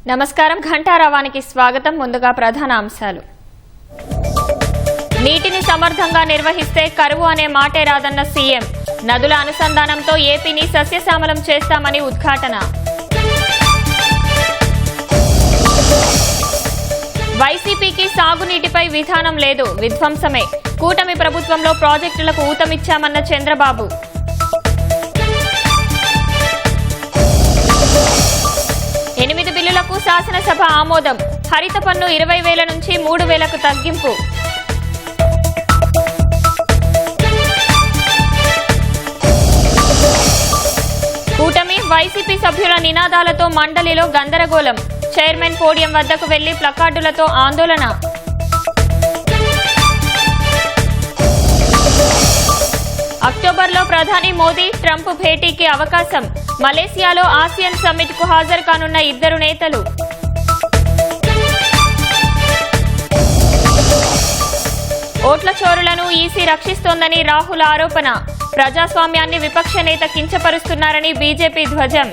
నమస్కారం. ఘంటారావానికి స్వాగతం. ముందుగా ప్రధాన అంశాలు. నీటిని సమర్థంగా నిర్వహిస్తే కరువు అనే మాటే రాదన్న సీఎం. నదుల అనుసంధానంతో ఏపీని సస్యశ్యామలం చేస్తామని ఉద్ఘాటన. వైసీపీకి సాగునీటిపై విధానం లేదు, విధ్వంసమే. కూటమి ప్రభుత్వంలో ప్రాజెక్టులకు ఊతమిచ్చామన్న చంద్రబాబు. ఎనిమిది బిల్లులకు శాసనసభ ఆమోదం. హరిత పన్ను 20,000 నుంచి 3,000కు తగ్గింపు. కూటమి వైసీపీ సభ్యుల నినాదాలతో మండలిలో గందరగోళం. చైర్మన్ పోడియం వద్దకు వెళ్లి ప్లకార్డులతో ఆందోళన. అక్టోబర్లో ప్రధాని మోదీ ట్రంప్ భేటీకి అవకాశం. మలేసియాలో ఆసియన్ సమ్మిట్ కు హాజరు కానున్న ఇద్దరు నేతలు. ఓట్ల చోరులను ఈసీ రక్షిస్తోందని రాహుల్ ఆరోపణ. ప్రజాస్వామ్యాన్ని విపక్ష నేత కించపరుస్తున్నారని బీజేపీ ధ్వజం.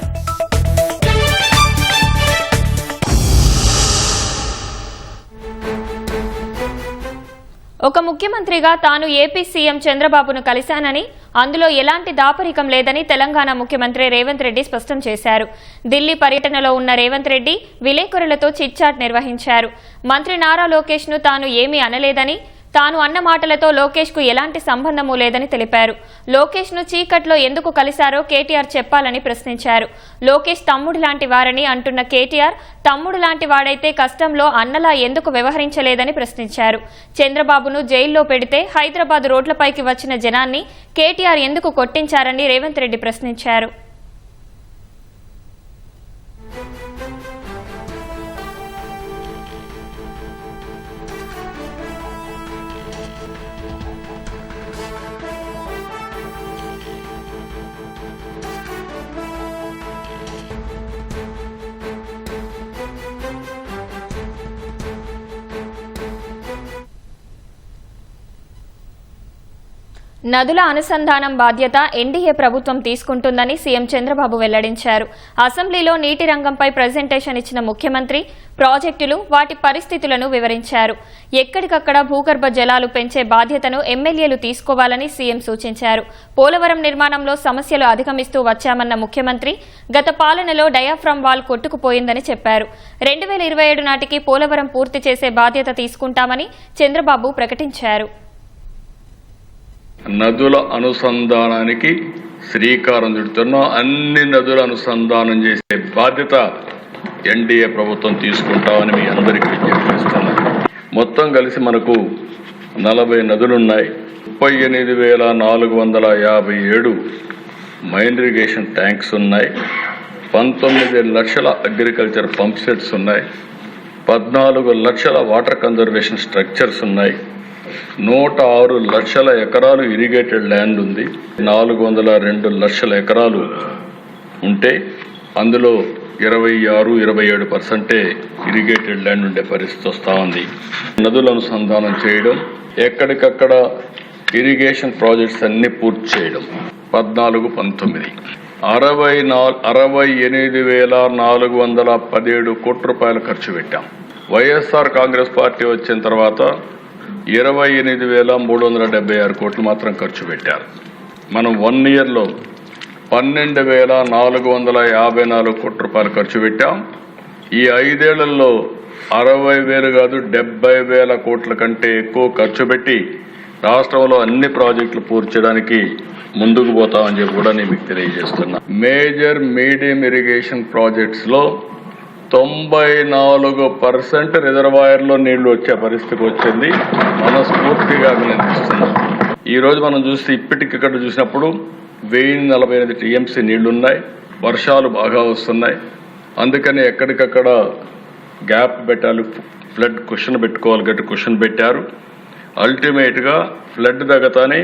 ఒక ముఖ్యమంత్రిగా తాను ఏపీ సీఎం చంద్రబాబును కలిశానని, అందులో ఎలాంటి దాపరికం లేదని తెలంగాణ ముఖ్యమంత్రి రేవంత్ రెడ్డి స్పష్టం చేశారు. ఢిల్లీ పర్యటనలో ఉన్న రేవంత్ రెడ్డి విలేకరులతో చిట్చాట్ నిర్వహించారు. మంత్రి నారా లోకేష్ ను తాను ఏమీ అనలేదని, తాను అన్న మాటలతో లోకేష్ కు ఎలాంటి సంబంధమూ లేదని తెలిపారు. లోకేష్ ను చీకట్లో ఎందుకు కలిశారో కేటీఆర్ చెప్పాలని ప్రశ్నించారు. లోకేష్ తమ్ముడు లాంటి వారని అంటున్న కేటీఆర్ తమ్ముడు లాంటి వాడైతే కష్టంలో అన్నలా ఎందుకు వ్యవహరించలేదని ప్రశ్నించారు. చంద్రబాబును జైల్లో పెడితే హైదరాబాద్ రోడ్లపైకి వచ్చిన జనాన్ని కేటీఆర్ ఎందుకు కొట్టించారని రేవంత్ రెడ్డి ప్రశ్నించారు. నదుల అనుసంధానం బాధ్యత ఎన్డీఏ ప్రభుత్వం తీసుకుంటుందని సీఎం చంద్రబాబు వెల్లడించారు. అసెంబ్లీలో నీటి రంగంపై ప్రజెంటేషన్ ఇచ్చిన ముఖ్యమంత్రి ప్రాజెక్టులు, వాటి పరిస్థితులను వివరించారు. ఎక్కడికక్కడ భూగర్భ జలాలు పెంచే బాధ్యతను ఎమ్మెల్యేలు తీసుకోవాలని సీఎం సూచించారు. పోలవరం నిర్మాణంలో సమస్యలు అధిగమిస్తూ వచ్చామన్న ముఖ్యమంత్రి గత పాలనలో డయాఫ్రమ్ వాల్ కొట్టుకుపోయిందని చెప్పారు. 2027 నాటికి పోలవరం పూర్తి చేసే బాధ్యత తీసుకుంటామని చంద్రబాబు ప్రకటించారు. నదుల అనుసంధానానికి శ్రీకారం చుడుతున్న అన్ని నదుల అనుసంధానం చేసే బాధ్యత ఎన్డీఏ ప్రభుత్వం తీసుకుంటామని మీ అందరికీ విజ్ఞప్తి చేస్తున్నాను. మొత్తం కలిసి మనకు 40 నదులున్నాయి. 38,457 మైన్ ఇరిగేషన్ ట్యాంక్స్ ఉన్నాయి. 19 లక్షల అగ్రికల్చర్ పంప్ సెట్స్ ఉన్నాయి. 14 లక్షల వాటర్ కన్జర్వేషన్ స్ట్రక్చర్స్ ఉన్నాయి. 106 లక్షల ఎకరాలు ఇరిగేటెడ్ ల్యాండ్ ఉంది. 402 లక్షల ఎకరాలు ఉంటే అందులో 26-27% ఇరిగేటెడ్ ల్యాండ్ ఉండే పరిస్థితి వస్తూ ఉంది. నదుల అనుసంధానం చేయడం, ఎక్కడికక్కడ ఇరిగేషన్ ప్రాజెక్ట్స్ అన్ని పూర్తి చేయడం. 14-19 68,417 కోట్ల రూపాయలు ఖర్చు పెట్టాం. వైఎస్ఆర్ కాంగ్రెస్ పార్టీ వచ్చిన తర్వాత 28,376 కోట్లు మాత్రం ఖర్చు పెట్టారు. మనం 1 ఇయర్లో 12,454 కోట్ల రూపాయలు ఖర్చు పెట్టాం. ఈ 5 ఏళ్లలో 60,000 కాదు 70,000 కోట్ల కంటే ఎక్కువ ఖర్చు పెట్టి రాష్ట్రంలో అన్ని ప్రాజెక్టులు పూర్తి చేయడానికి ముందుకు పోతామని చెప్పి కూడా నేను మీకు తెలియజేస్తున్నా. మేజర్ మీడియం ఇరిగేషన్ ప్రాజెక్ట్స్ లో 94% రిజర్వాయర్లో నీళ్లు వచ్చే పరిస్థితికి వచ్చింది. మనస్ఫూర్తిగా అభినందిస్తున్నాం. ఈ రోజు మనం చూస్తే ఇప్పటికిక్కడ చూసినప్పుడు 1048 టీఎంసీ నీళ్లున్నాయి. వర్షాలు బాగా వస్తున్నాయి. అందుకని ఎక్కడికక్కడ గ్యాప్ పెట్టాలి, ఫ్లడ్ క్వశ్చన్ పెట్టుకోవాలి, గట్టి క్వశ్చన్ పెట్టారు. అల్టిమేట్గా ఫ్లడ్ తగ్గతానే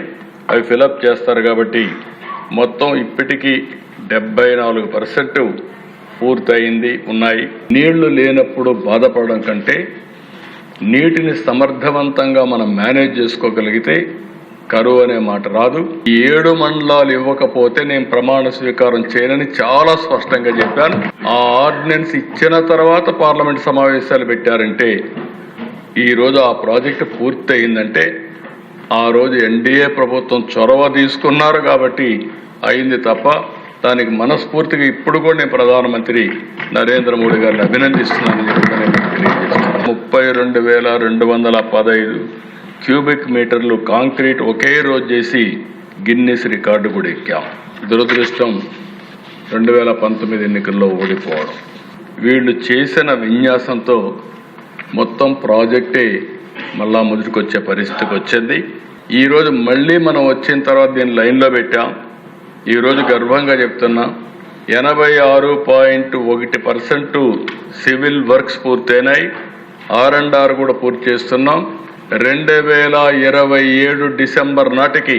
అవి ఫిలప్ చేస్తారు. కాబట్టి మొత్తం ఇప్పటికీ 74% పూర్తయింది ఉన్నాయి. నీళ్లు లేనప్పుడు బాధపడడం కంటే నీటిని సమర్థవంతంగా మనం మేనేజ్ చేసుకోగలిగితే కరువు అనే మాట రాదు. ఈ 7 మండలాలు ఇవ్వకపోతే నేను ప్రమాణ స్వీకారం చేయనని చాలా స్పష్టంగా చెప్పాను. ఆ ఆర్డినెన్స్ ఇచ్చిన తర్వాత పార్లమెంట్ సమావేశాలు పెట్టారంటే ఈ రోజు ఆ ప్రాజెక్టు పూర్తి అయిందంటే ఆ రోజు ఎన్డీఏ ప్రభుత్వం చొరవ తీసుకున్నారు కాబట్టి అయింది తప్ప దానికి మనస్ఫూర్తిగా ఇప్పుడు కూడా నేను ప్రధానమంత్రి నరేంద్ర మోడీ గారిని అభినందిస్తున్నానని చెప్పి నేను తెలియజేస్తున్నాను. 32,215 క్యూబిక్ మీటర్లు కాంక్రీట్ ఒకే రోజు చేసి గిన్నిస్ రికార్డు కూడా ఎక్కాం. దురదృష్టం 2019 ఎన్నికల్లో ఓడిపోవడం. వీళ్ళు చేసిన విన్యాసంతో మొత్తం ప్రాజెక్టే మళ్ళా మొదటికొచ్చే పరిస్థితికి వచ్చింది. ఈరోజు మళ్ళీ మనం వచ్చిన తర్వాత దీన్ని లైన్లో పెట్టాం. ఈరోజు గర్వంగా చెప్తున్నా 86.1% సివిల్ వర్క్స్ పూర్తయినాయి. R&R కూడా పూర్తి చేస్తున్నాం. 2027 డిసెంబర్ నాటికి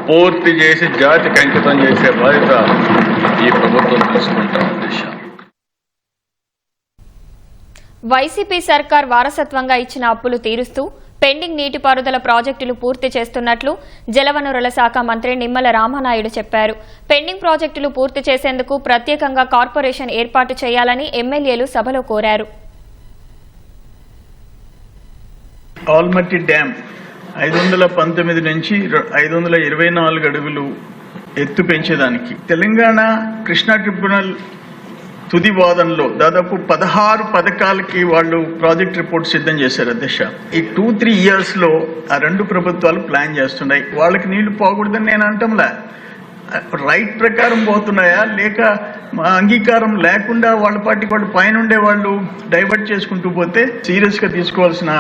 పూర్తి చేసి జాతికి అంకితం చేసే బాధ్యత ఈ ప్రభుత్వం తీసుకుంటాం. వైసీపీ సర్కార్ వారసత్వంగా ఇచ్చిన అప్పులు తీరుస్తూ పెండింగ్ నీటిపారుదల ప్రాజెక్టులు పూర్తి చేస్తున్నట్లు జలవనరుల శాఖ మంత్రి నిమ్మల రామానాయుడు చెప్పారు. పెండింగ్ ప్రాజెక్టులు పూర్తి చేసేందుకు ప్రత్యేకంగా కార్పొరేషన్ ఏర్పాటు చేయాలని ఎమ్మెల్యేలు సభలో కోరారు. ఆల్మట్టి డ్యామ్ 519 నుంచి 524 అడుగులు ఎత్తు పెంచేదానికి తెలంగాణ కృష్ణా ట్రిబ్యునల్ తుది వాదనలో దాదాపు 16 పథకాలకి వాళ్ళు ప్రాజెక్ట్ రిపోర్ట్ సిద్ధం చేశారు అధ్యక్ష. ఈ 2-3 ఇయర్స్ లో ఆ 2 ప్రభుత్వాలు ప్లాన్ చేస్తున్నాయి. వాళ్ళకి నీళ్లు పోకూడదని నేను అంటంలా, రైట్ ప్రకారం పోతున్నాయా లేక అంగీకారం లేకుండా వాళ్ళ పార్టీకి వాళ్ళు పైన ఉండే వాళ్ళు డైవర్ట్ చేసుకుంటూ పోతే సీరియస్ గా తీసుకోవాల్సిన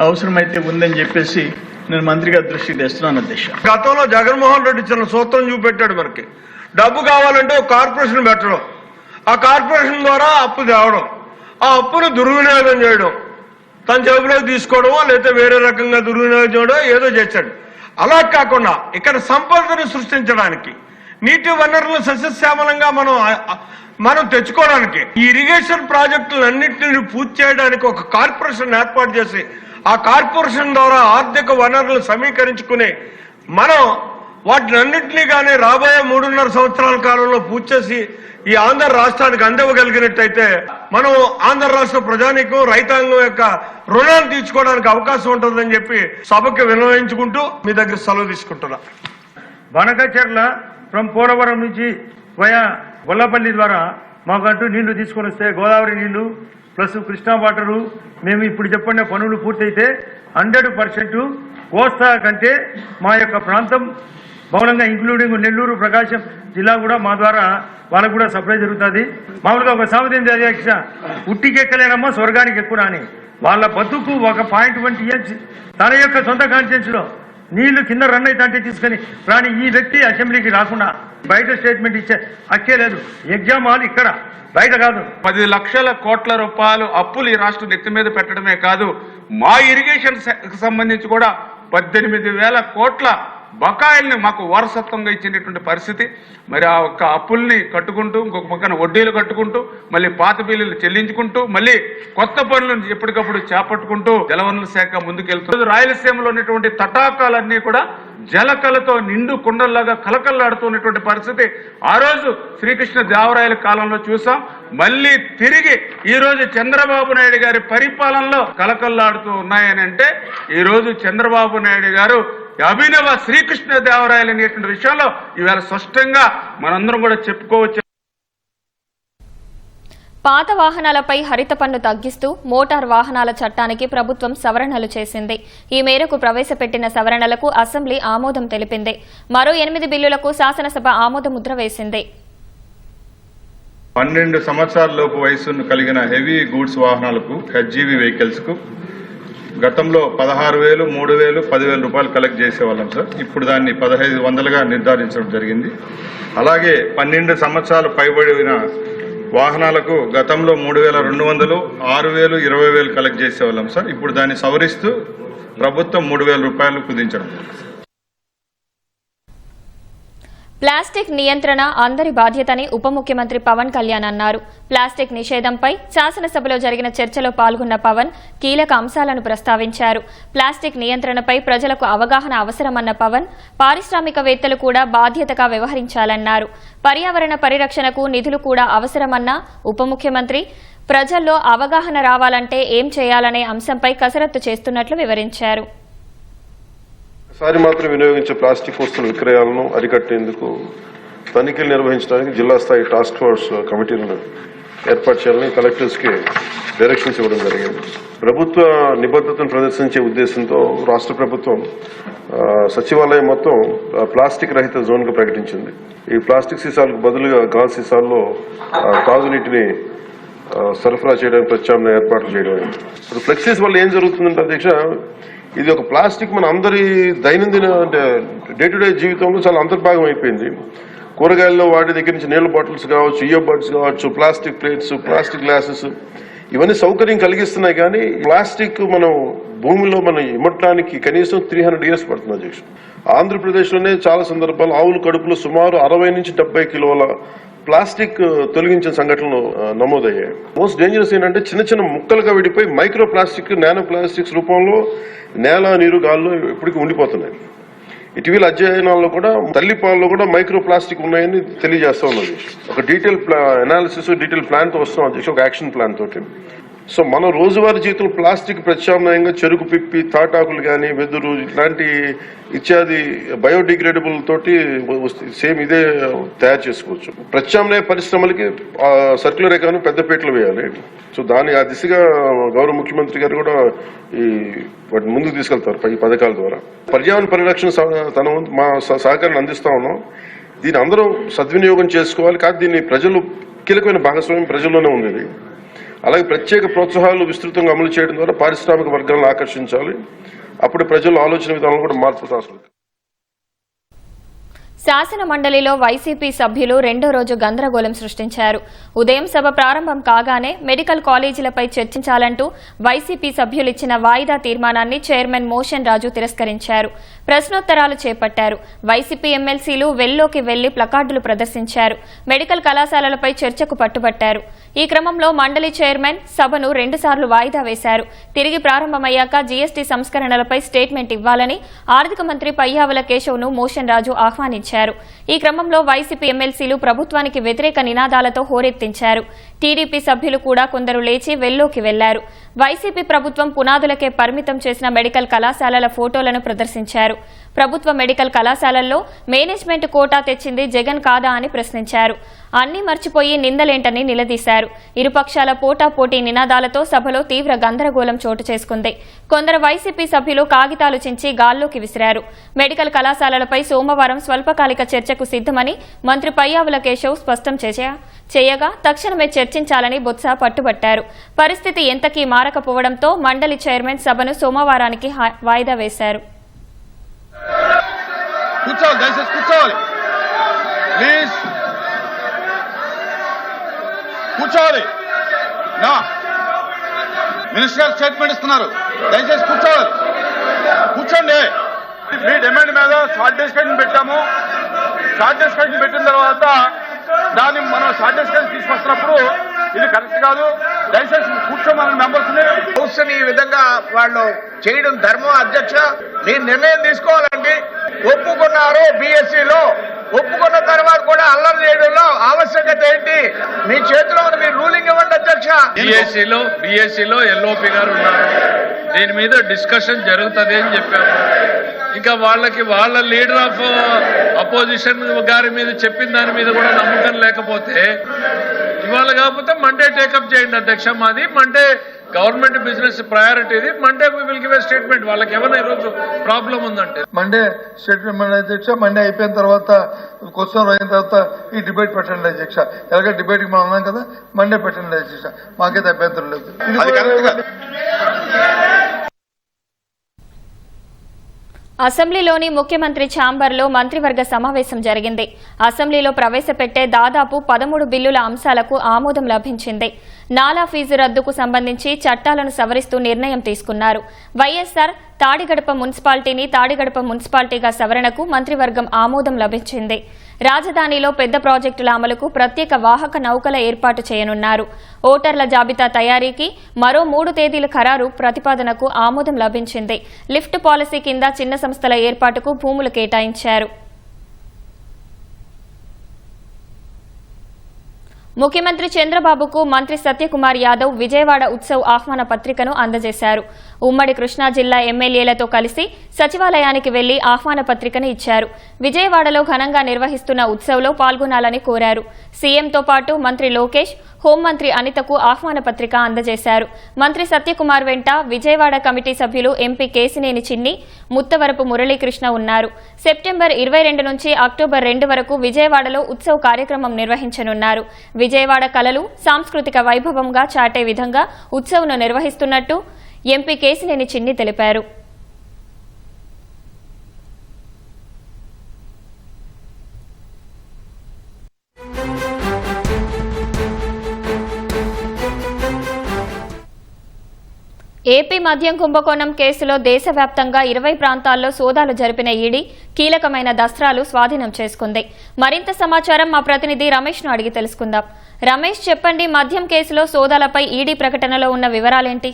అవసరం అయితే ఉందని చెప్పేసి నేను మంత్రి గారి దృష్టికి తెస్తున్నాను అధ్యక్ష. గతంలో జగన్మోహన్ రెడ్డి చిన్న సూత్రం చూపెట్టాడు. మనకి డబ్బు కావాలంటే ఒక కార్పొరేషన్ పెట్టడం, ఆ కార్పొరేషన్ ద్వారా అప్పు తేవడం, ఆ అప్పును దుర్వినియోగం చేయడం, తన జేబులోకి తీసుకోవడమో లేదా వేరే రకంగా దుర్వినియోగం చేయడం ఏదో చేశాడు. అలా కాకుండా ఇక్కడ సంపదను సృష్టించడానికి, నీటి వనరులను సస్యశ్యామలంగా మనం తెచ్చుకోవడానికి, ఈ ఇరిగేషన్ ప్రాజెక్టులన్నింటినీ పూర్తి చేయడానికి ఒక కార్పొరేషన్ ఏర్పాటు చేసి ఆ కార్పొరేషన్ ద్వారా ఆర్థిక వనరులు సమీకరించుకుని మనం వాటినన్నింటినీ కానీ రాబోయే 3.5 సంవత్సరాల కాలంలో పూర్తి చేసి ఈ ఆంధ్ర రాష్ట్రానికి అందివ్వగలిగినట్టయితే మనం ఆంధ్ర రాష్ట్ర ప్రజానీకం రైతాంగం యొక్క రుణాలు తీర్చుకోవడానికి అవకాశం ఉంటుందని చెప్పి సభకి విన్నవించుకుంటూ మీ దగ్గర సెలవు తీసుకుంటున్నా. బనకచెర్ల ఫ్రమ్ పోలవరం నుంచి వయా గొల్లపల్లి ద్వారా మాకంటూ నీళ్లు తీసుకొని వస్తే గోదావరి నీళ్లు ప్లస్ కృష్ణా వాటరు మేము ఇప్పుడు చెప్పిన పనులు పూర్తయితే 100% కోస్తా కంటే మా యొక్క ప్రాంతం బౌలంగా ఇంక్లూడింగ్ నెల్లూరు ప్రకాశం జిల్లా కూడా మా ద్వారా వాళ్ళకు కూడా సప్లై జరుగుతుంది. మామూలుగా ఒక సామెత అధ్యక్ష, ఉట్టికెక్కలేనమ్మా స్వర్గానికి ఎక్కువ అని. వాళ్ళ బతుకు ఒక 0.1 తన యొక్క సొంత కాన్స్టిట్యూన్స్ లో నీళ్లు కింద రన్ అయితే తీసుకుని రాని ఈ వ్యక్తి అసెంబ్లీకి రాకుండా బయట స్టేట్మెంట్ ఇచ్చే హక్కే లేదు. ఎగ్జామ్ హాల్ ఇక్కడ, బయట కాదు. 10 లక్షల కోట్ల రూపాయలు అప్పులు ఈ రాష్ట్రం నెత్తి మీద పెట్టడమే కాదు, మా ఇరిగేషన్ సంబంధించి కూడా 18,000 కోట్ల బకాయిల్ని మాకు వారసత్వంగా ఇచ్చినటువంటి పరిస్థితి. మరి ఆ ఒక్క అప్పుల్ని కట్టుకుంటూ ఇంకొక పక్కన వడ్డీలు కట్టుకుంటూ మళ్ళీ పాత బిల్లులు చెల్లించుకుంటూ మళ్ళీ కొత్త పనులను ఎప్పటికప్పుడు చేపట్టుకుంటూ జలవనరుల శాఖ ముందుకెళ్తుంది. రాయలసీమలో ఉన్నటువంటి తటాకాలన్నీ కూడా జలకలతో నిండు కుండల్లాగా కలకల్లాడుతున్నటువంటి పరిస్థితి ఆ రోజు శ్రీకృష్ణ దేవరాయల కాలంలో చూసాం. మళ్ళీ తిరిగి ఈ రోజు చంద్రబాబు నాయుడు గారి పరిపాలనలో కలకల్లాడుతూ ఉన్నాయని అంటే ఈ రోజు చంద్రబాబు నాయుడు గారు అభినవ శ్రీకృష్ణ దేవరాయలు అనేటువంటి విషయంలో ఇవాళ స్పష్టంగా మనందరం కూడా చెప్పుకోవచ్చు. పాత వాహనాలపై హరిత పన్ను తగ్గిస్తూ మోటార్ వాహనాల చట్టానికి ప్రభుత్వం సవరణలు చేసింది. ఈ మేరకు ప్రవేశపెట్టిన సవరణలకు అసెంబ్లీ ఆమోదం తెలిపింది. మరో 8 బిల్లులకు శాసనసభ ఆమోద ముద్ర వేసింది. 12 సంవత్సరాల లోపు వయసు కలిగిన హెవీ గూడ్స్ వాహనాలకు హెచ్జీవీ వెహికల్స్ కు గతంలో 16,000, 3,000, 10,000 రూపాయలు కలెక్ట్ చేసేవాళ్ళం సార్. ఇప్పుడు దాన్ని 1,500గా నిర్ధారించడం జరిగింది. అలాగే 12 సంవత్సరాలు పైబడిన వాహనాలకు గతంలో 3,200, 6,000, 20,000 కలెక్ట్ చేసేవాళ్ళం సార్. ఇప్పుడు దాన్ని సవరిస్తూ ప్రభుత్వం 3,000 రూపాయలు కుదించడం. ప్లాస్టిక్ నియంత్రణ అందరి బాధ్యతని ఉప ముఖ్యమంత్రి పవన్ కళ్యాణ్ అన్నారు. ప్లాస్టిక్ నిషేధంపై శాసనసభలో జరిగిన చర్చలో పాల్గొన్న పవన్ కీలక అంశాలను ప్రస్తావించారు. ప్లాస్టిక్ నియంత్రణపై ప్రజలకు అవగాహన అవసరమన్న పవన్ పారిశ్రామికవేత్తలు కూడా బాధ్యతగా వ్యవహరించాలన్నారు. పర్యావరణ పరిరక్షణకు నిధులు కూడా అవసరమన్న ఉప ముఖ్యమంత్రి ప్రజల్లో అవగాహన రావాలంటే ఏం చేయాలనే అంశంపై కసరత్తు చేస్తున్నట్లు వివరించారు. ఒకసారి మాత్రం వినియోగించే ప్లాస్టిక్ వస్తువుల విక్రయాలను అరికట్టేందుకు తనిఖీలు నిర్వహించడానికి జిల్లా స్థాయి టాస్క్ ఫోర్స్ కమిటీలను ఏర్పాటు చేయాలని కలెక్టర్స్ కి డైరెక్షన్స్ ఇవ్వడం జరిగింది. ప్రభుత్వ నిబద్ధతను ప్రదర్శించే ఉద్దేశంతో రాష్ట్ర ప్రభుత్వం సచివాలయం మొత్తం ప్లాస్టిక్ రహిత జోన్ గా ప్రకటించింది. ఈ ప్లాస్టిక్ సీసాలకు బదులుగా గాజు సీసాల్లో తాగునీటిని సరఫరా చేయడానికి ప్రత్యామ్నాయ ఏర్పాట్లు చేయడం. ఇప్పుడు ఫ్లెక్సీస్ వల్ల ఏం జరుగుతుందంటే అధ్యక్ష, ఇది ఒక ప్లాస్టిక్ మన అందరి దైనందిన అంటే డే టు డే జీవితంలో చాలా అంతర్భాగం అయిపోయింది. కూరగాయల్లో వాటి దగ్గర నుంచి నీళ్ల బాటిల్స్ కావచ్చు, ఇయర్ బడ్స్ కావచ్చు, ప్లాస్టిక్ ప్లేట్స్, ప్లాస్టిక్ గ్లాసెస్ ఇవన్నీ సౌకర్యం కలిగిస్తున్నాయి. కానీ ప్లాస్టిక్ మనం భూమిలో మనం ఇమ్మటానికి కనీసం 300 years పడుతుంది అధ్యక్ష. ఆంధ్రప్రదేశ్లోనే చాలా సందర్భాలు ఆవుల కడుపులో సుమారు 60 నుంచి 70 కిలోల ప్లాస్టిక్ తొలగించిన సంఘటనలు నమోదయ్యాయి. మోస్ట్ డేంజరస్ ఏంటంటే చిన్న చిన్న ముక్కలుగా విడిపోయి మైక్రో ప్లాస్టిక్, నానో ప్లాస్టిక్స్ రూపంలో నేల, నీరు, గాల్లో ఇప్పటికీ ఉండిపోతున్నాయి. ఇటీవల అధ్యయనాల్లో కూడా తల్లిపాలలో కూడా మైక్రో ప్లాస్టిక్ ఉన్నాయని తెలియజేస్తా ఉన్నది. ఒక డీటెయిల్ అనాలిసిస్, డీటెయిల్ ప్లాన్ తో వస్తున్నాం అధ్యక్ష, ఒక యాక్షన్ ప్లాన్ తోటి. సో మన రోజువారీ జీవితంలో ప్లాస్టిక్ ప్రత్యామ్నాయంగా చెరుకు పిప్పి, తాటాకులు కానీ, వెదురు ఇట్లాంటి ఇత్యాది బయోడిగ్రేడబుల్ తోటి సేమ్ ఇదే తయారు చేసుకోవచ్చు. ప్రత్యామ్నాయ పరిశ్రమలకి సర్క్యులర్ ఎకానమీ పెద్దపీటలు వేయాలి. సో ఆ దిశగా గౌరవ ముఖ్యమంత్రి గారు కూడా వాటిని ముందుకు తీసుకెళ్తారు ఈ పథకాల ద్వారా. పర్యావరణ పరిరక్షణ తన మా సహకారాన్ని అందిస్తా ఉన్నాం. దీన్ని అందరూ సద్వినియోగం చేసుకోవాలి. కాదు దీన్ని ప్రజలు కీలకమైన భాగస్వామ్యం ప్రజల్లోనే ఉంది. అలాగే ప్రత్యేక ప్రోత్సాహాలు విస్తృతంగా అమలు చేయడం ద్వారా పారిశ్రామిక వర్గాలను ఆకర్షించాలి. అప్పుడు ప్రజల ఆలోచన విధానంలో కూడా మార్పు అవసరం. శాసన మండలిలో వైసీపీ సభ్యులు రెండో రోజు గందరగోళం సృష్టించారు. ఉదయం సభ ప్రారంభం కాగానే మెడికల్ కాలేజీలపై చర్చించాలంటూ వైసీపీ సభ్యులిచ్చిన వాయిదా తీర్మానాన్ని చైర్మన్ మోషన్ రాజు తిరస్కరించారు. ప్రశ్నోత్తరాలు చేపట్టారు. వైసీపీ ఎమ్మెల్సీలు వెల్లోకి వెళ్లి ప్లకార్డులు ప్రదర్శించారు. మెడికల్ కళాశాలలపై చర్చకు పట్టుబట్టారు. ఈ క్రమంలో మండలి చైర్మన్ సభను 2 సార్లు వాయిదా వేశారు. తిరిగి ప్రారంభమయ్యాక జీఎస్టీ సంస్కరణలపై స్టేట్మెంట్ ఇవ్వాలని ఆర్థిక మంత్రి పయ్యావుల కేశవ్ను మోషన్ రాజు ఆహ్వానించారు. ఈ క్రమంలో వైసీపీ ఎమ్మెల్సీలు ప్రభుత్వానికి వ్యతిరేక నినాదాలతో హోరెత్తించారు. టీడీపీ సభ్యులు కూడా కొందరు లేచి వెల్లోకి వెళ్లారు. వైసీపీ ప్రభుత్వం పునాదులకే పరిమితం చేసిన మెడికల్ కళాశాలల ఫోటోలను ప్రదర్శించారు. ప్రభుత్వ మెడికల్ కళాశాలల్లో మేనేజ్మెంట్ కోటా తెచ్చింది జగన్ కాదా అని ప్రశ్నించారు. అన్నీ మర్చిపోయి నిందలేంటని నిలదీశారు. ఇరుపక్షాల పోటాపోటీ నినాదాలతో సభలో తీవ్ర గందరగోళం చోటు చేసుకుంది. కొందరు వైసీపీ సభ్యులు కాగితాలు చించి గాల్లోకి విసిరారు. మెడికల్ కళాశాలలపై సోమవారం స్వల్పకాలిక చర్చకు సిద్దమని మంత్రి పయ్యావుల కేశవ్ స్పష్టం చేయగా తక్షణమే చర్చించాలని బొత్స పట్టుబట్టారు. పరిస్థితి ఎంతకీ మారకపోవడంతో మండలి చైర్మన్ సభను సోమవారానికి వాయిదా వేశారు. కూర్చోవాలి, దయచేసి కూర్చోవాలి, ప్లీజ్ కూర్చోవాలి. నా మినిస్టర్ స్టేట్మెంట్ ఇస్తున్నారు, దయచేసి కూర్చోవాలి, కూర్చోండి. మీ డిమాండ్ మీద షార్ట్ డిస్కషన్ పెట్టాము. షార్ట్ డిస్కషన్ పెట్టిన తర్వాత దాన్ని మనం షార్ట్ డిస్కషన్ తీసుకొస్తున్నప్పుడు ఇది కరెక్ట్ కాదు, దయచేసి కూర్చోమని మెంబర్స్ ఈ విధంగా వాళ్ళు చేయడం ధర్మం. అధ్యక్ష, మీరు నిర్ణయం తీసుకోవాలండి. ఒప్పుకున్నారు బీఎస్సీలో, ఒప్పుకున్న తర్వాత కూడా అల్లరి చేయడంలో ఆవశ్యకత ఏంటి? మీ చేతిలో ఉంది, మీరు రూలింగ్ ఇవ్వండి అధ్యక్ష. బీఎస్సీలో ఎల్ఓపి గారు ఉన్నారు, దీని మీద డిస్కషన్ జరుగుతుంది అని చెప్పారు. ఇంకా వాళ్ళ లీడర్ ఆఫ్ అపోజిషన్ గారి మీద చెప్పిన దాని మీద కూడా నమ్మకం లేకపోతే ఇవాళ కాకపోతే మండే టేకప్ చేయండి అధ్యక్ష. మాది మండే గవర్నమెంట్ బిజినెస్ ప్రయారిటీది. Monday will give a statement. వాళ్ళకి ఏమైనా ఈరోజు ప్రాబ్లం ఉందంటే మండే స్టేట్మెంట్ అధ్యక్ష. మండే అయిపోయిన తర్వాత క్వశ్చన్ అయిన తర్వాత ఈ డిబేట్ పెట్టండి అధ్యక్ష. ఎలాగ డిబేట్కి మనం ఉన్నాం కదా, మండే పెట్టండి అధ్యక్ష. మాకైతే అభ్యంతరం లేదు. అసెంబ్లీలోని ముఖ్యమంత్రి ఛాంబర్లో మంత్రివర్గ సమావేశం జరిగింది. అసెంబ్లీలో ప్రవేశపెట్టే దాదాపు 13 బిల్లుల అంశాలకు ఆమోదం లభించింది. నాలా ఫీజు రద్దుకు సంబంధించి చట్టాలను సవరిస్తూ నిర్ణయం తీసుకున్నారు. వైఎస్సార్ తాడిగడప మున్సిపాలిటీని తాడిగడప మున్సిపాలిటీగా సవరణకు మంత్రివర్గం ఆమోదం లభించింది. రాజధానిలో పెద్ద ప్రాజెక్టుల అమలుకు ప్రత్యేక వాహక నౌకల ఏర్పాటు చేయనున్నారు. ఓటర్ల జాబితా తయారీకి మరో 3 తేదీల ఖరారు ప్రతిపాదనకు ఆమోదం లభించింది. లిఫ్ట్ పాలసీ కింద చిన్న సంస్థల ఏర్పాటుకు భూములు కేటాయించారు. ముఖ్యమంత్రి చంద్రబాబుకు మంత్రి సత్యకుమార్ యాదవ్ విజయవాడ ఉత్సవ్ ఆహ్వాన పత్రికను అందజేశారు. ఉమ్మడి కృష్ణా జిల్లా ఎమ్మెల్యేలతో కలిసి సచివాలయానికి వెళ్లి ఆహ్వాన పత్రికను ఇచ్చారు. విజయవాడలో ఘనంగా నిర్వహిస్తున్న ఉత్సవ్లో పాల్గొనాలని కోరారు. సీఎంతో పాటు మంత్రి లోకేష్, హోంమంత్రి అనితకు ఆహ్వాన పత్రిక అందజేశారు. మంత్రి సత్యకుమార్ వెంట విజయవాడ కమిటీ సభ్యులు ఎంపీ కేసినేని చిన్ని, ముత్తవరపు మురళీకృష్ణ ఉన్నారు. సెప్టెంబర్ 22 నుంచి అక్టోబర్ 2 వరకు విజయవాడలో ఉత్సవ్ కార్యక్రమం నిర్వహించనున్నారు. విజయవాడ కళలు సాంస్కృతిక వైభవంగా చాటే విధంగా ఉత్సవ్ను నిర్వహిస్తున్నట్టు ఎంపీ కేసినేని చిన్ని తెలిపారు. ఏపీ మద్యం కుంభకోణం కేసులో దేశవ్యాప్తంగా 20 ప్రాంతాల్లో సోదాలు జరిపిన ఈడీ కీలకమైన దస్త్రాలు స్వాధీనం చేసుకుంది. మరింత సమాచారం మా ప్రతినిధి రమేష్ ను అడిగి తెలుసుకుందాం. రమేష్, చెప్పండి, మద్యం కేసులో సోదాలపై ఈడీ ప్రకటనలో ఉన్న వివరాలేంటి?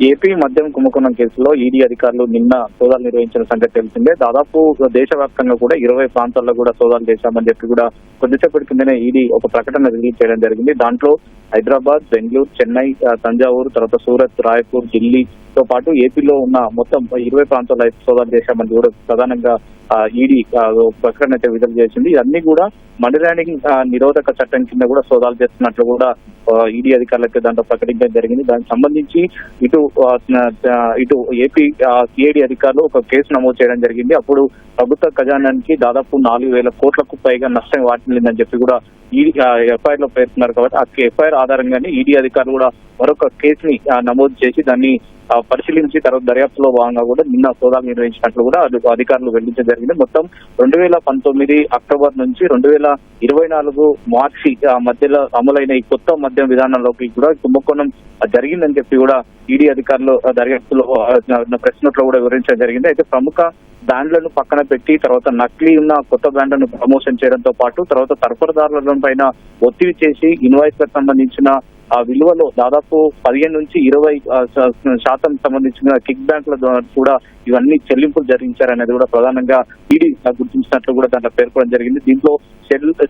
ఏపీ మద్యం కుంభకోణం కేసులో ఈడీ అధికారులు నిన్న సోదాలు నిర్వహించిన సంగతి తెలిసిందే. దాదాపు దేశవ్యాప్తంగా కూడా 20 ప్రాంతాల్లో కూడా సోదాలు చేశామని చెప్పి కూడా కొద్దిసేపటి కిందనే ఈడీ ఒక ప్రకటన రిలీజ్ చేయడం జరిగింది. దాంట్లో హైదరాబాద్, బెంగళూరు, చెన్నై, తంజావూరు, తర్వాత సూరత్, రాయ్పూర్, ఢిల్లీతో పాటు ఏపీలో ఉన్న మొత్తం 20 ప్రాంతాల్లో సోదాలు చేశామని కూడా ప్రధానంగా ఈడీ ప్రకటన అయితే విడుదల చేసింది. ఇవన్నీ కూడా మనీ లాండరింగ్ నిరోధక చట్టం కింద కూడా సోదాలు చేస్తున్నట్లు కూడా ఈడీ అధికారులకి దాంట్లో ప్రకటించడం జరిగింది. దానికి సంబంధించి ఇటు ఏపీ సిఐడి అధికారులు ఒక కేసు నమోదు చేయడం జరిగింది. అప్పుడు ప్రభుత్వ ఖజానానికి దాదాపు 4,000 కోట్లకు పైగా నష్టం వాటిల్లిందని చెప్పి కూడా ఈడీ ఎఫ్ఐఆర్ లో పేర్కొన్నారు. కాబట్టి ఆ ఎఫ్ఐఆర్ ఆధారంగానే ఈడీ అధికారులు కూడా మరొక కేసుని నమోదు చేసి దాన్ని పరిశీలించి తర్వాత దర్యాప్తులో భాగంగా కూడా నిన్న సోదాలు నిర్వహించినట్లు కూడా అధికారులు వెల్లడించడం జరిగింది. మొత్తం 2019 అక్టోబర్ నుంచి 2024 మార్చి మధ్యలో అమలైన ఈ కొత్త మద్యం విధానంలోకి కూడా కుంభకోణం జరిగిందని చెప్పి కూడా ఈడీ అధికారులు దర్యాప్తులో ప్రెస్ నోట్ లో కూడా వివరించడం జరిగింది. అయితే ప్రముఖ బ్రాండ్లను పక్కన పెట్టి తర్వాత నకిలీ ఉన్న కొత్త బ్రాండ్లను ప్రమోషన్ చేయడంతో పాటు తర్వాత సరఫరాదారుల పైన ఒత్తిడి చేసి ఇన్వాయిస్లకు సంబంధించిన విలువలో దాదాపు 15 నుంచి 20% సంబంధించిన కిక్ బ్యాంకుల ద్వారా కూడా ఇవన్నీ చెల్లింపులు జరిగించారనేది కూడా ప్రధానంగా ఈడీ గుర్తించినట్లు కూడా దాంట్లో పేర్కొనడం జరిగింది. దీంట్లో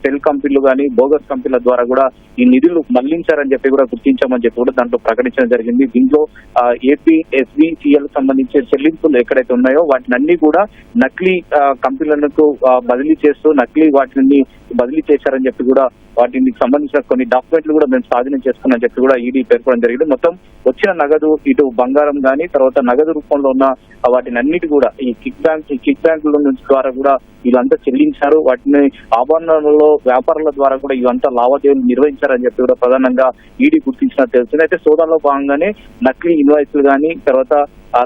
సెల్ కంపెనీలు కానీ బోగస్ కంపెనీల ద్వారా కూడా ఈ నిధులు మళ్లించారని చెప్పి కూడా గుర్తించామని చెప్పి కూడా దాంట్లో ప్రకటించడం జరిగింది. దీంట్లో ఏపీ ఎస్బిసిఎల్ సంబంధించిన చెల్లింపులు ఎక్కడైతే ఉన్నాయో వాటిని అన్ని కూడా నకిలీ కంపెనీలకు బదిలీ చేస్తూ నకిలీ వాటిని బదిలీ చేశారని చెప్పి కూడా వాటికి సంబంధించిన కొన్ని డాక్యుమెంట్లు కూడా మేము స్వాధీనం చేసుకున్నామని చెప్పి కూడా ఈడీ పేర్కొనడం జరిగింది. మొత్తం వచ్చిన నగదు ఇటు బంగారం కానీ తర్వాత నగదు రూపంలో ఉన్న వాటిని అన్నిటి కూడా ఈ కిక్ బ్యాంకుల నుంచి ద్వారా కూడా వీళ్ళంతా చెల్లించారు. వాటిని ఆభరణాలలో వ్యాపారాల ద్వారా కూడా ఇవంతా లావాదేవీలు నిర్వహించారని చెప్పి కూడా ప్రధానంగా ఈడీ గుర్తించినట్టు తెలిసింది. అయితే సోదాల్లో భాగంగానే నకిలీ ఇన్వాయిస్లు కానీ తర్వాత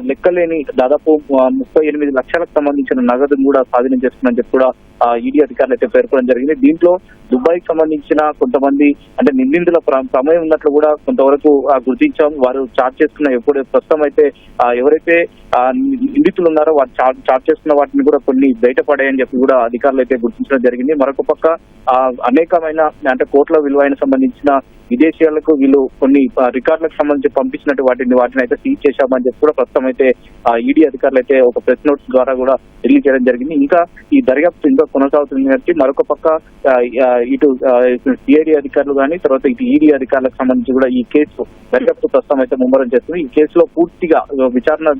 లెక్కలేని దాదాపు 38 లక్షలకు సంబంధించిన నగదును కూడా స్వాధీనం చేస్తుందని చెప్పి కూడా ఈడీ అధికారులు అయితే పేర్కొనడం జరిగింది. దీంట్లో దుబాయ్కి సంబంధించిన కొంతమంది అంటే నిందితుల ప్రమేయం ఉన్నట్లు కూడా కొంతవరకు గుర్తించాం. వారు చార్జ్ చేసుకున్న ప్రస్తుతం అయితే ఎవరైతే నిందితులు ఉన్నారో వారు చార్జ్ చేసుకున్న వాటిని కూడా కొన్ని బయటపడాయని చెప్పి కూడా అధికారులు అయితే గుర్తించడం జరిగింది. మరొక పక్క అనేకమైన అంటే కోట్ల విలువైన సంబంధించిన విదేశీయాలకు వీళ్ళు కొన్ని రికార్డులకు సంబంధించి పంపించినట్టు వాటిని అయితే సీజ్ చేశామని చెప్పి కూడా ప్రస్తుతం అయితే ఈడీ అధికారులు అయితే ఒక ప్రెస్ నోట్స్ ద్వారా కూడా రిలీజ్ చేయడం జరిగింది. ఇంకా ఈ దర్యాప్తు ఇంకా కొనసాగుతుంది కాబట్టి మరొక పక్క ఇటు సిఐడి అధికారులు కానీ తర్వాత ఇటు ఈడీ అధికారులకు సంబంధించి కూడా ఈ కేసు దర్యాప్తు ప్రస్తుతం అయితే ముమ్మరం చేస్తుంది. ఈ కేసులో పూర్తిగా విచారణ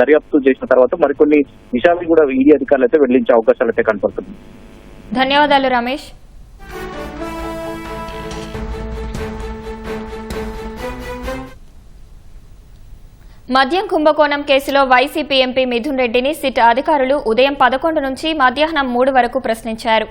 దర్యాప్తు చేసిన తర్వాత మరికొన్ని విషయాలు కూడా ఈడీ అధికారులు అయితే వెల్లడించే అవకాశాలు అయితే కనపడుతుంది. ధన్యవాదాలు రమేష్. మద్యం కుంభకోణం కేసులో వైసీపీ ఎంపీ మిథున్ రెడ్డిని సిట్ అధికారులు ఉదయం 11 నుంచి మధ్యాహ్నం 3 వరకు ప్రశ్నించారు.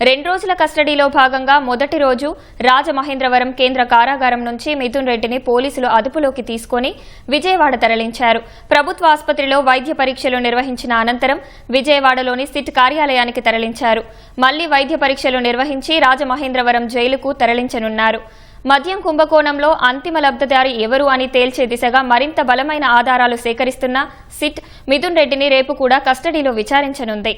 2 రోజుల కస్టడీలో భాగంగా మొదటి రోజు రాజమహేంద్రవరం కేంద్ర కారాగారం నుంచి మిథున్ రెడ్డిని పోలీసులు అదుపులోకి తీసుకుని విజయవాడ తరలించారు. ప్రభుత్వ ఆసుపత్రిలో వైద్య పరీక్షలు నిర్వహించిన అనంతరం విజయవాడలోని సిట్ కార్యాలయానికి తరలించారు. మళ్లీ వైద్య పరీక్షలు నిర్వహించి రాజమహేంద్రవరం జైలుకు తరలించనున్నారు. మద్యం కుంభకోణంలో అంతిమ లబ్ధిదారి ఎవరు అని తేల్చే దిశగా మరింత బలమైన ఆధారాలు సేకరిస్తున్న సిట్ మిథున్ రెడ్డిని రేపు కూడా కస్టడీలో విచారించనుంది.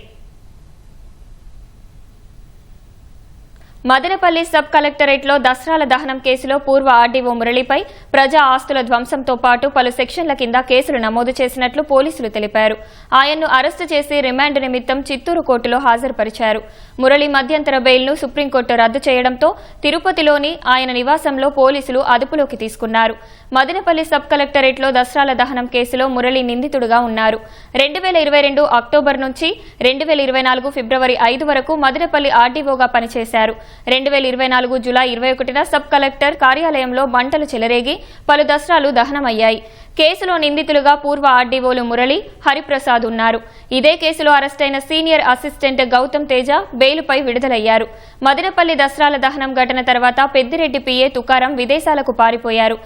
మదనపల్లి సబ్ కలెక్టరేట్లో దసరాల దహనం కేసులో పూర్వ ఆర్డీఓ మురళిపై ప్రజా ఆస్తుల ధ్వంసంతో పాటు పలు సెక్షన్ల కింద కేసులు నమోదు చేసినట్లు పోలీసులు తెలిపారు. ఆయన్ను అరెస్టు చేసి రిమాండ్ నిమిత్తం చిత్తూరు కోర్టులో హాజరుపరిచారు. మురళి మధ్యంతర బెయిల్ను సుప్రీంకోర్టు రద్దు చేయడంతో తిరుపతిలోని ఆయన నివాసంలో పోలీసులు అదుపులోకి తీసుకున్నారు. మదనపల్లి సబ్ కలెక్టరేట్లో దసరాల దహనం కేసులో మురళి నిందితుడుగా ఉన్నారు. 2022 అక్టోబర్ నుంచి 2024 ఫిబ్రవరి 5 వరకు మదనపల్లి ఆర్డీఓగా పనిచేశారు. 2024 జూలై 21న సబ్ కలెక్టర్ కార్యాలయంలో మంటలు చెలరేగి పలు దసరాలు దహనమయ్యాయి. కేసులో నిందితులుగా పూర్వ ఆర్డీఓలు మురళి, హరిప్రసాద్ ఉన్నారు. ఇదే కేసులో అరెస్టైన సీనియర్ అసిస్టెంట్ గౌతమ్ తేజ బెయిలుపై విడుదలయ్యారు. మదనపల్లి దసరాల దహనం ఘటన తర్వాత పెద్దిరెడ్డి పిఏ తుకారం విదేశాలకు పారిపోయారు.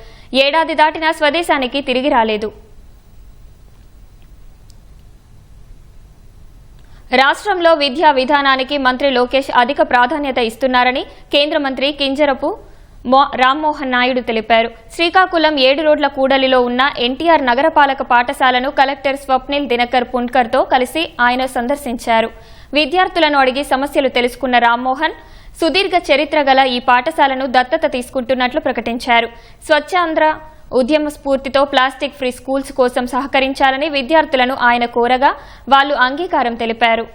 ఏడాది దాటినా స్వదేశానికి తిరిగి రాలేదు. రాష్ట్రంలో విద్యా విధానానికి మంత్రి లోకేష్ అధిక ప్రాధాన్యత ఇస్తున్నారని కేంద్ర మంత్రి కింజరపు రామ్మోహన్ నాయుడు తెలిపారు. శ్రీకాకుళం 7 రోడ్ల కూడలిలో ఉన్న ఎన్టీఆర్ నగరపాలక పాఠశాలను కలెక్టర్ స్వప్నిల్ దినకర్ పున్కర్తో కలిసి ఆయన సందర్శించారు. విద్యార్థులను అడిగి సమస్యలు తెలుసుకున్న రామ్మోహన్ సుదీర్ఘ చరిత్ర గల ఈ పాఠశాలను దత్తత తీసుకుంటున్నట్లు ప్రకటించారు. స్వచ్ఛాంధ్ర ఉద్యమ స్ఫూర్తితో ప్లాస్టిక్ ఫ్రీ స్కూల్స్ కోసం సహకరించాలని విద్యార్థులను ఆయన కోరగా వాళ్లు అంగీకారం తెలిపారు.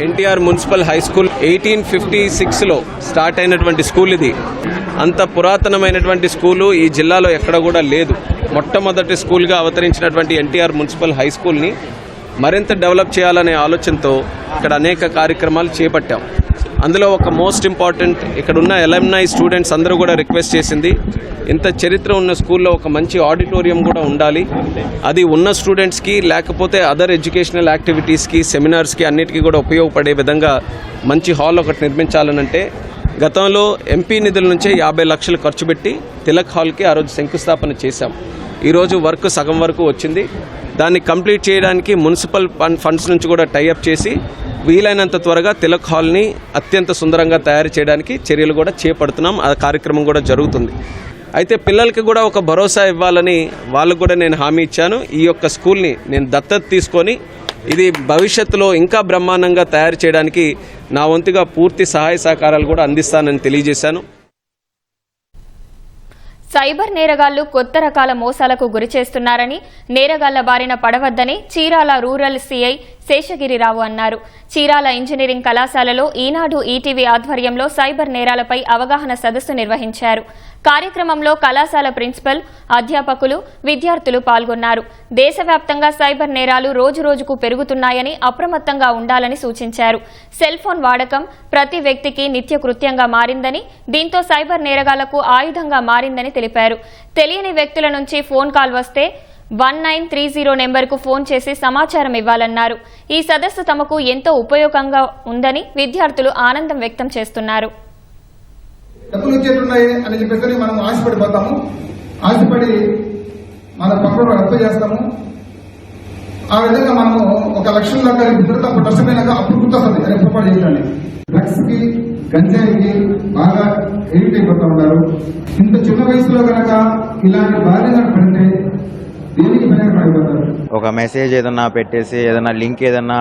ఎన్టీఆర్ మున్సిపల్ హై స్కూల్ 1856లో స్టార్ట్ అయినటువంటి స్కూల్ ఇది. అంత పురాతనమైనటువంటి స్కూలు ఈ జిల్లాలో ఎక్కడ కూడా లేదు. మొట్టమొదటి స్కూల్గా అవతరించినటువంటి ఎన్టీఆర్ మున్సిపల్ హై స్కూల్ని మరింత డెవలప్ చేయాలనే ఆలోచనతో ఇక్కడ అనేక కార్యక్రమాలు చేపట్టాం. అందులో ఒక మోస్ట్ ఇంపార్టెంట్ ఇక్కడ ఉన్న ఎలమ్నై స్టూడెంట్స్ అందరూ కూడా రిక్వెస్ట్ చేసింది, ఇంత చరిత్ర ఉన్న స్కూల్లో ఒక మంచి ఆడిటోరియం కూడా ఉండాలి. అది ఉన్న స్టూడెంట్స్కి లేకపోతే అదర్ ఎడ్యుకేషనల్ యాక్టివిటీస్కి, సెమినార్స్కి అన్నిటికీ కూడా ఉపయోగపడే విధంగా మంచి హాల్ ఒకటి నిర్మించాలనంటే గతంలో ఎంపీ నిధుల నుంచే 50 లక్షలు ఖర్చు పెట్టి తిలక్ హాల్కి ఆ రోజు శంకుస్థాపన చేశాం. ఈరోజు వర్క్ సగం వరకు వచ్చింది. దాన్ని కంప్లీట్ చేయడానికి మున్సిపల్ ఫండ్స్ నుంచి కూడా టైఅప్ చేసి వీలైనంత త్వరగా తిలక్ హాల్ని అత్యంత సుందరంగా తయారు చేయడానికి చర్యలు కూడా చేపడుతున్నాం. ఆ కార్యక్రమం కూడా జరుగుతుంది. అయితే పిల్లలకి కూడా ఒక భరోసా ఇవ్వాలని వాళ్ళకు కూడా నేను హామీ ఇచ్చాను. ఈ యొక్క స్కూల్ని నేను దత్తత తీసుకొని ఇది భవిష్యత్తులో ఇంకా బ్రహ్మాండంగా తయారు చేయడానికి నా వంతుగా పూర్తి సహాయ సహకారాలు కూడా అందిస్తానని తెలియజేశాను. సైబర్ నేరగాళ్లు కొత్త రకాల మోసాలకు గురి చేస్తున్నారని, నేరగాళ్ల బారిన పడవద్దని చీరాల రూరల్ సీఐ శేషగిరిరావు అన్నారు. చీరాల ఇంజనీరింగ్ కళాశాలలో ఈనాడు ఈటీవీ ఆధ్వర్యంలో సైబర్ నేరాలపై అవగాహన సదస్సు నిర్వహించారు. కార్యక్రమంలో కళాశాల ప్రిన్సిపల్, అధ్యాపకులు, విద్యార్థులు పాల్గొన్నారు. దేశవ్యాప్తంగా సైబర్ నేరాలు రోజురోజుకు పెరుగుతున్నాయని, అప్రమత్తంగా ఉండాలని సూచించారు. సెల్ ఫోన్ వాడకం ప్రతి వ్యక్తికి నిత్యకృత్యంగా మారిందని, దీంతో సైబర్ నేరగాళ్లకు ఆయుధంగా మారిందని తెలిపారు. తెలియని వ్యక్తుల నుంచి ఫోన్ కాల్ వస్తే 1930 నెంబర్కు ఫోన్ చేసి సమాచారం ఇవ్వాలన్నారు. ఈ సదస్సు తమకు ఎంతో ఉపయోగంగా ఉందని విద్యార్థులు ఆనందం వ్యక్తం చేస్తున్నారు. డబ్బులు వచ్చేట్టున్నాయి అని చెప్పేసి మనం ఆశపడిపోతాము. ఆశపడి మన పక్కన అప్పు చేస్తాము. ఆ విధంగా మనము 1 లక్షల దాకా ఇద్దరు అప్పుడు నష్టపోయినాక అప్పుడు గుర్తొస్తుంది అని పొరపాటు చేయండి. డ్రగ్స్ కి, గంజాయికి బాగా ఎడిట్ అయిపోతూ ఉంటారు. ఇంత చిన్న వయసులో కనుక ఇలాంటి బాధ్యత పడితే ఒక మెసేజ్ ఏదన్నా పెట్టేసి ఏదైనా లింక్ ఏదన్నా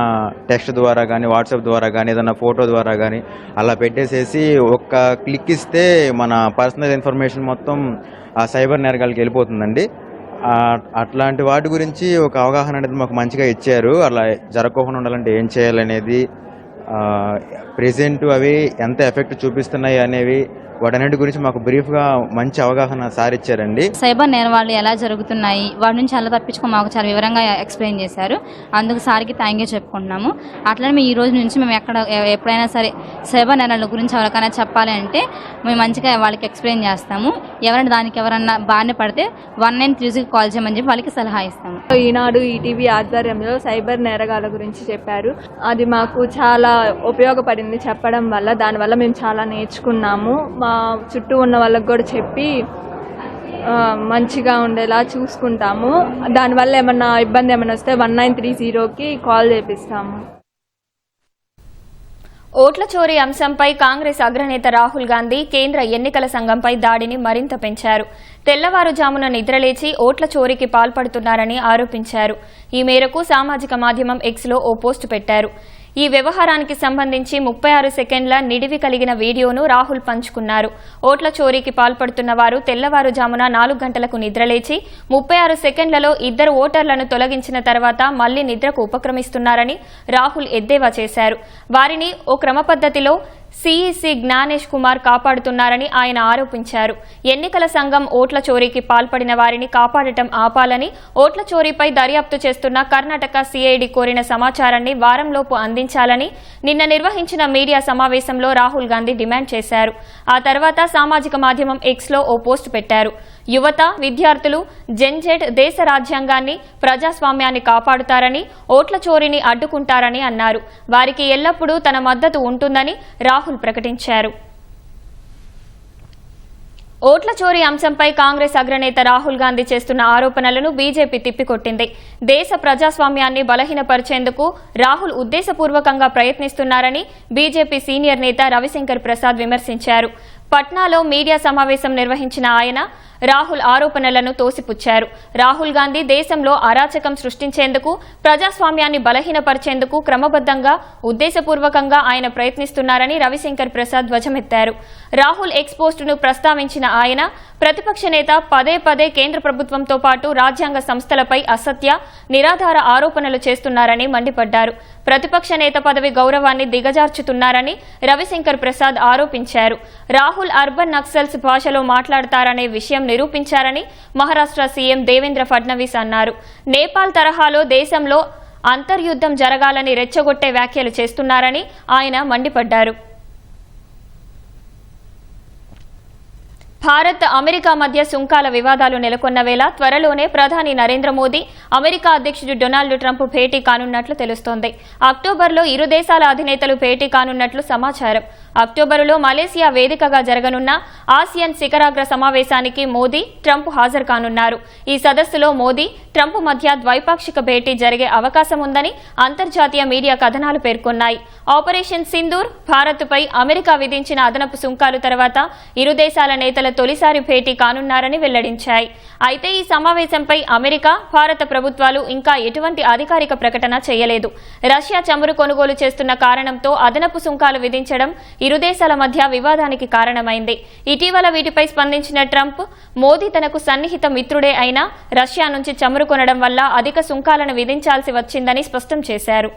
టెక్స్ట్ ద్వారా కానీ, వాట్సాప్ ద్వారా కానీ, ఏదైనా ఫోటో ద్వారా కానీ అలా పెట్టేసేసి ఒక్క క్లిక్ ఇస్తే మన పర్సనల్ ఇన్ఫర్మేషన్ మొత్తం ఆ సైబర్ నేరగాళ్ళకి వెళ్ళిపోతుందండి. అట్లాంటి వాటి గురించి ఒక అవగాహన అనేది మాకు మంచిగా ఇచ్చారు. అలా జరగకుండా ఉండాలంటే ఏం చేయాలనేది, ప్రెజెంట్ అవి ఎంత ఎఫెక్ట్ చూపిస్తున్నాయి అనేవి, వాటన్నిటి గురించి మాకు బ్రీఫ్గా మంచి అవగాహన సార్ ఇచ్చారండి. సైబర్ నేరాలు ఎలా జరుగుతున్నాయి, వాటి నుంచి ఎలా తప్పించుకో మాకు చాలా వివరంగా ఎక్స్ప్లెయిన్ చేశారు. అందుకు సార్కి థ్యాంక్ యూ చెప్పుకుంటున్నాము. అట్లనే మేము ఈ రోజు నుంచి మేము ఎప్పుడైనా సరే సైబర్ నేరాల గురించి ఎవరికైనా చెప్పాలి అంటే మేము మంచిగా వాళ్ళకి ఎక్స్ప్లెయిన్ చేస్తాము. ఎవరన్నా బారిన పడితే 1930కి కాల్ చేయమని చెప్పి వాళ్ళకి సలహా ఇస్తాము. ఈనాడు ఈటీవీ ఆధ్వర్యంలో సైబర్ నేరగాల గురించి చెప్పారు. అది మాకు చాలా ఉపయోగపడింది చెప్పడం వల్ల. దానివల్ల మేము చాలా నేర్చుకున్నాము. మా చుట్టూ ఉన్న వాళ్ళకి కూడా చెప్పి మంచిగా ఉండేలా చూసుకుంటాము. దానివల్ల ఏమన్నా ఇబ్బంది ఏమైనా వస్తే 1930కి కాల్ చేపిస్తాము. ఓట్ల చోరీ అంశంపై కాంగ్రెస్ అగ్రనేత రాహుల్ గాంధీ కేంద్ర ఎన్నికల సంఘంపై దాడిని మరింత పెంచారు. తెల్లవారుజామున నిద్రలేచి ఓట్ల చోరీకి పాల్పడుతున్నారని ఆరోపించారు. ఈ మేరకు సామాజిక మాధ్యమం ఎక్స్లో ఓ పోస్టు పెట్టారు. ఈ వ్యవహారానికి సంబంధించి 36 సెకండ్ల నిడివి కలిగిన వీడియోను రాహుల్ పంచుకున్నారు. ఓట్ల చోరీకి పాల్పడుతున్న వారు తెల్లవారుజామున 4 గంటలకు నిద్రలేచి 36 సెకండ్లలో 2 ఓటర్లను తొలగించిన తర్వాత మళ్లీ నిద్రకు ఉపక్రమిస్తున్నారని రాహుల్ ఎద్దేవా చేశారు. వారిని ఓ క్రమపద్ధతిలో సిఈసి జ్ఞానేష్ కుమార్ కాపాడుతున్నారని ఆయన ఆరోపించారు. ఎన్నికల సంఘం ఓట్ల చోరీకి పాల్పడిన వారిని కాపాడటం ఆపాలని, ఓట్ల చోరీపై దర్యాప్తు చేస్తున్న కర్ణాటక సిఐడి కోరిన సమాచారాన్ని వారంలోపు అందించాలని నిన్న నిర్వహించిన మీడియా సమావేశంలో రాహుల్ గాంధీ డిమాండ్ చేశారు. ఆ తర్వాత సామాజిక మాధ్యమం ఎక్స్లో ఓ పోస్టు పెట్టారు. యువత, విద్యార్థులు జెన్జెట్ దేశ రాజ్యాంగాన్ని, ప్రజాస్వామ్యాన్ని కాపాడుతారని, ఓట్ల చోరీని అడ్డుకుంటారని అన్నారు. వారికి ఎల్లప్పుడూ తన మద్దతు ఉంటుందని రాహుల్ ప్రకటించారు. ఓట్ల చోరీ అంశంపై కాంగ్రెస్ అగ్రనేత రాహుల్ గాంధీ చేస్తున్న ఆరోపణలను బీజేపీ తిప్పికొట్టింది. దేశ ప్రజాస్వామ్యాన్ని బలహీనపరిచేందుకు రాహుల్ ఉద్దేశపూర్వకంగా ప్రయత్నిస్తున్నారని బీజేపీ సీనియర్ నేత రవిశంకర్ ప్రసాద్ విమర్శించారు. పట్నాలో మీడియా సమావేశం నిర్వహించిన ఆయన రాహుల్ ఆరోపణలను తోసిపుచ్చారు. రాహుల్ గాంధీ దేశంలో అరాచకం సృష్టించేందుకు, ప్రజాస్వామ్యాన్ని బలహీనపరిచేందుకు క్రమబద్ధంగా, ఉద్దేశపూర్వకంగా ఆయన ప్రయత్నిస్తున్నారని రవిశంకర్ ప్రసాద్ ధ్వజమెత్తారు. రాహుల్ ఎక్స్ పోస్టును ప్రస్తావించిన ఆయన ప్రతిపక్ష నేత పదే పదే కేంద్ర ప్రభుత్వంతో పాటు రాజ్యాంగ సంస్థలపై అసత్య, నిరాధార ఆరోపణలు చేస్తున్నారని మండిపడ్డారు. ప్రతిపక్ష నేత పదవి గౌరవాన్ని దిగజార్చుతున్నారని రవిశంకర్ ప్రసాద్ ఆరోపించారు. రాహుల్ అర్బన్ నక్సల్స్ భాషలో మాట్లాడతారనే విషయం నిరూపించారని మహారాష్ట్ర సీఎం దేవేంద్ర ఫడ్నవీస్ అన్నారు. నేపాల్ తరహాలో దేశంలో అంతర్యుద్ధం జరగాలని రెచ్చగొట్టే వ్యాఖ్యలు చేస్తున్నారని ఆయన మండిపడ్డారు. భారత్, అమెరికా మధ్య సుంకాల వివాదాలు నెలకొన్న వేళ త్వరలోనే ప్రధాని నరేంద్ర మోదీ, అమెరికా అధ్యక్షుడు డొనాల్డ్ ట్రంప్ భేటీ కానున్నట్లు తెలుస్తోంది. అక్టోబర్లో ఇరు దేశాల అధినేతలు భేటీ కానున్నట్లు సమాచారం. అక్టోబరులో మలేసియా వేదికగా జరగనున్న ఆసియాన్ శిఖరాగ్ర సమావేశానికి మోదీ, ట్రంప్ హాజరు కానున్నారు. ఈ సదస్సులో మోదీ, ట్రంప్ మధ్య ద్వైపాక్షిక భేటీ జరిగే అవకాశం ఉందని అంతర్జాతీయ మీడియా కథనాలు పేర్కొన్నాయి. ఆపరేషన్ సింధూర్, భారత్పై అమెరికా విధించిన అదనపు సుంకాలు తర్వాత ఇరు దేశాల నేతల తొలిసారి భేటీ కానున్నారని వెల్లడించాయి. అయితే ఈ సమావేశంపై అమెరికా, భారత ప్రభుత్వాలు ఇంకా ఎటువంటి అధికారిక ప్రకటన చేయలేదు. రష్యా చమురు కొనుగోలు చేస్తున్న కారణంతో అదనపు సుంకాలు విధించడం ఇరు దేశాల మధ్య వివాదానికి కారణమైంది. ఇటీవల వీటిపై స్పందించిన ట్రంప్, మోదీ తనకు సన్నిహిత మిత్రుడే అయినా రష్యా నుంచి చమురు కొనడం వల్ల అధిక సుంకాలను విధించాల్సి వచ్చిందని స్పష్టం చేశారు.